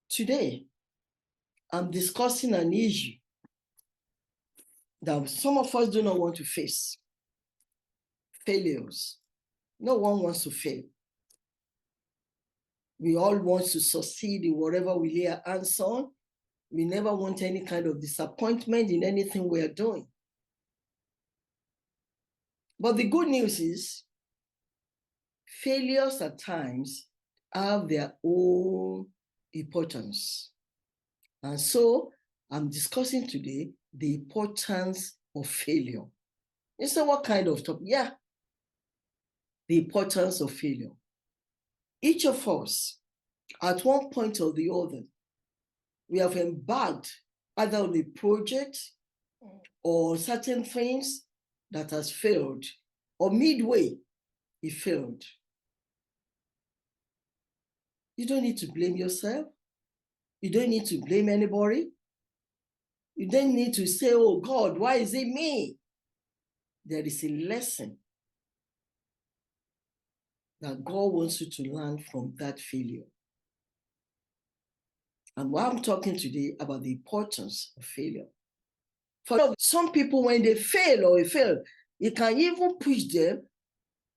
Today, I'm discussing an issue that some of us do not want to face. Failures. No one wants to fail. We all want to succeed in whatever we lay our hands on. We never want any kind of disappointment in anything we are doing. But the good news is, failures at times have their own importance. And so I'm discussing today the importance of failure. You say, what kind of topic? Yeah, the importance of failure. Each of us, at one point or the other, we have embarked either on a project or certain things that has failed, or midway, it failed. You don't need to blame yourself. You don't need to blame anybody. You don't need to say, oh God, why is it me? There is a lesson that God wants you to learn from that failure. And what I'm talking today about the importance of failure. For some people, when they fail, it can even push them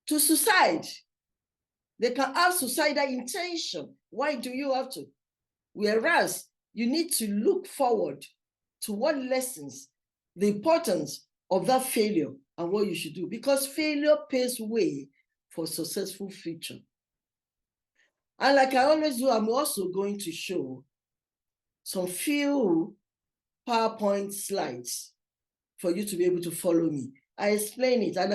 to suicide. They can have suicidal intention. Why do you have to? Whereas you need to look forward to what lessons, the importance of that failure and what you should do. Because failure paves way for a successful future. And like I always do, I'm also going to show some few PowerPoint slides for you to be able to follow me. I explain it, and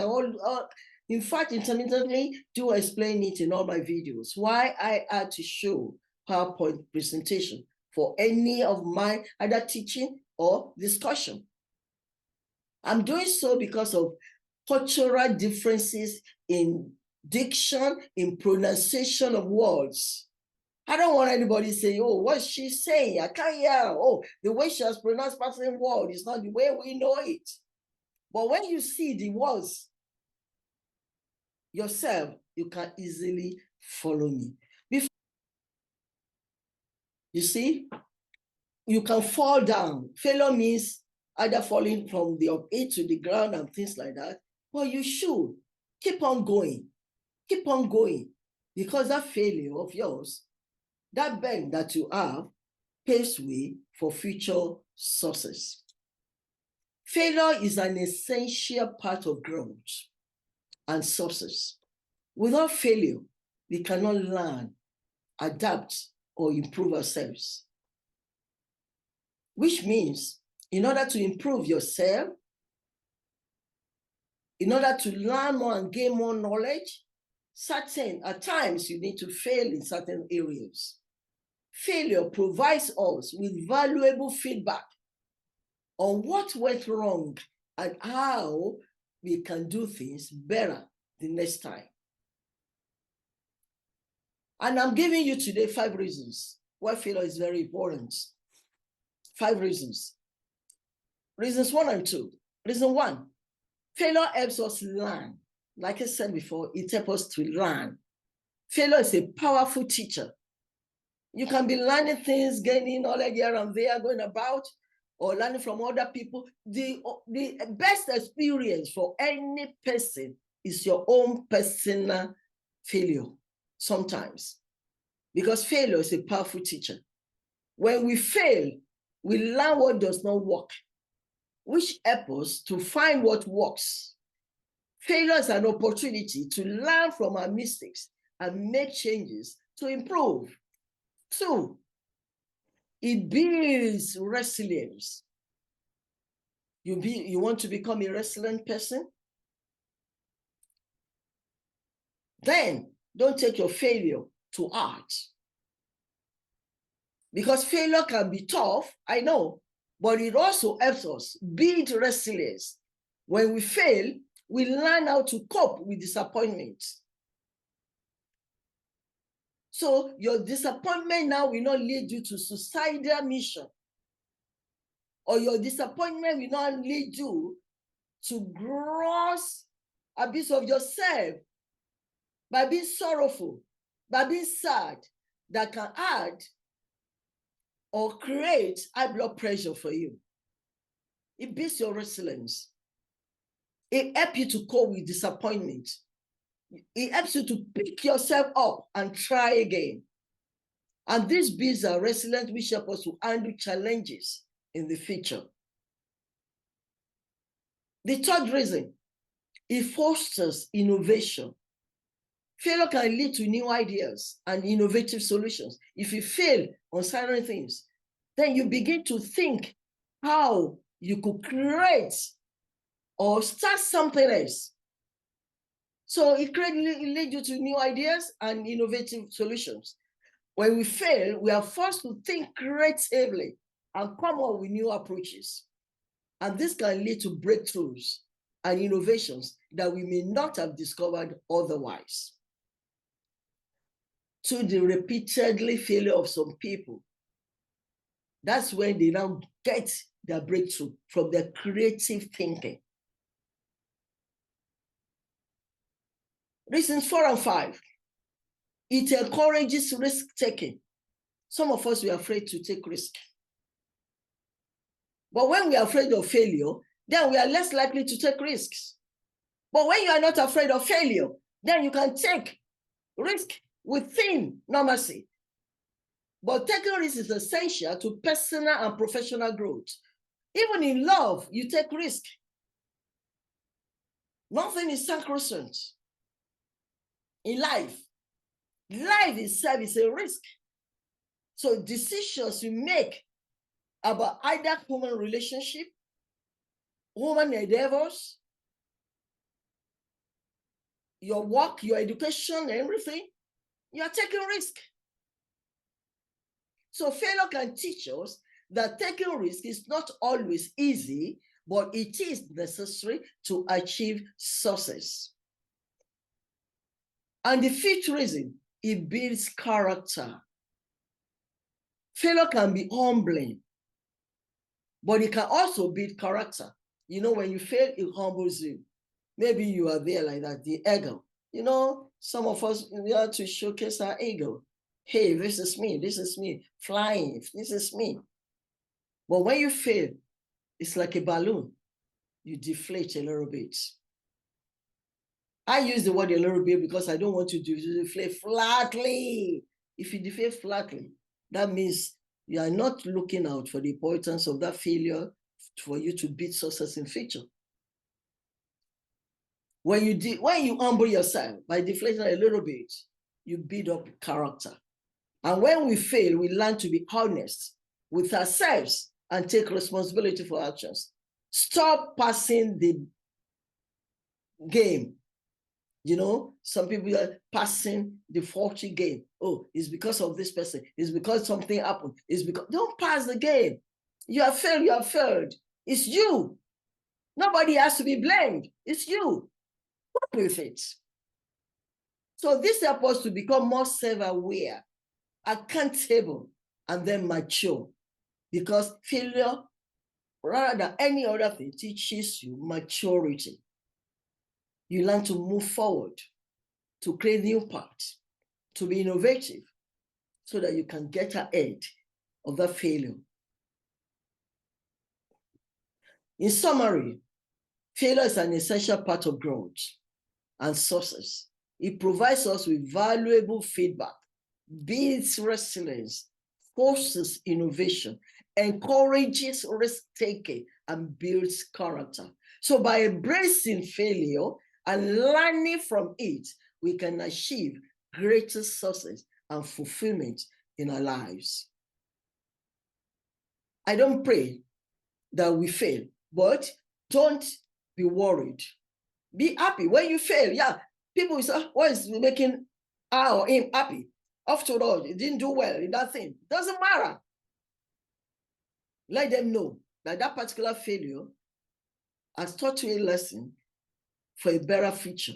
in fact, intermittently do explain it in all my videos. Why I had to show PowerPoint presentation for any of my either teaching or discussion. I'm doing so because of cultural differences in diction, in pronunciation of words. I don't want anybody saying, oh, what's she saying? I can't hear. Oh, the way she has pronounced certain word is not the way we know it. But when you see the words yourself, you can easily follow me. You see, you can fall down. Failure means either falling from the up to the ground and things like that. But you should keep on going. Keep on going. Because that failure of yours, that bend that you have, paves way for future success. Failure is an essential part of growth and success. Without failure, we cannot learn, adapt, or improve ourselves. Which means, in order to improve yourself, in order to learn more and gain more knowledge, at times you need to fail in certain areas. Failure provides us with valuable feedback on what went wrong and how we can do things better the next time. And I'm giving you today 5 reasons why failure is very important. 5 reasons. Reasons 1 and 2. Reason 1, failure helps us learn. Like I said before, it helps us to learn. Failure is a powerful teacher. You can be learning things, gaining knowledge here and there, going about, or learning from other people. The best experience for any person is your own personal failure sometimes. Because failure is a powerful teacher. When we fail, we learn what does not work, which helps us to find what works. Failure is an opportunity to learn from our mistakes and make changes to improve. 2, it builds resilience. You want to become a resilient person? Then don't take your failure to heart. Because failure can be tough, I know, but it also helps us build resilience. When we fail, we learn how to cope with disappointment. So your disappointment now will not lead you to suicidal mission. Or your disappointment will not lead you to gross abuse of yourself by being sorrowful. by being sad that can add or create high blood pressure for you. It builds your resilience. It helps you to cope with disappointment. It helps you to pick yourself up and try again. And this builds our resilience, which helps us to handle challenges in the future. The third reason, it fosters innovation. Failure can lead to new ideas and innovative solutions. If you fail on certain things, then you begin to think how you could create or start something else. So it leads you to new ideas and innovative solutions. When we fail, we are forced to think creatively and come up with new approaches. And this can lead to breakthroughs and innovations that we may not have discovered otherwise. To the repeatedly failure of some people, that's when they now get their breakthrough from their creative thinking. Reasons 4 and 5. It encourages risk-taking. Some of us, we are afraid to take risk. But when we are afraid of failure, then we are less likely to take risks. But when you are not afraid of failure, then you can take risk within normalcy. But taking risks is essential to personal and professional growth. Even in love, you take risk. Nothing is sacrosanct. In life itself is a risk. So decisions you make about either human relationship, human endeavors, your work, your education, everything, you are taking risk. So failure can teach us that taking risk is not always easy, but it is necessary to achieve success. And the fifth reason, it builds character. Failure can be humbling, but it can also build character. You know, when you fail, it humbles you. Maybe you are there like that, the ego. You know, some of us, we have to showcase our ego. Hey, this is me, flying, this is me. But when you fail, it's like a balloon. You deflate a little bit. I use the word a little bit because I don't want to deflate flatly. If you deflate flatly, that means you are not looking out for the importance of that failure for you to beat success in future. When you humble yourself by deflating a little bit, you build up character. And when we fail, we learn to be honest with ourselves and take responsibility for actions. Stop passing the game. You know, some people are passing the faulty game. Oh, it's because of this person. It's because something happened. It's because, don't pass the game. You have failed, you have failed. It's you. Nobody has to be blamed. It's you. Work with it. So this helps us to become more self-aware, accountable, and then mature. Because failure, rather than any other thing, teaches you maturity. You learn to move forward, to create new paths, to be innovative, so that you can get ahead of that failure. In summary, failure is an essential part of growth and success. It provides us with valuable feedback, builds resilience, forces innovation, encourages risk-taking, and builds character. So by embracing failure and learning from it, we can achieve greater success and fulfillment in our lives. I don't pray that we fail, but don't be worried. Be happy when you fail. Yeah, people will say, what is making her or him happy? After all, he didn't do well in that thing. Doesn't matter. Let them know that that particular failure has taught you a lesson for a better future,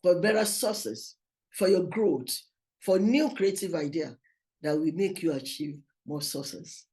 for better success, for your growth, for new creative idea that will make you achieve more success.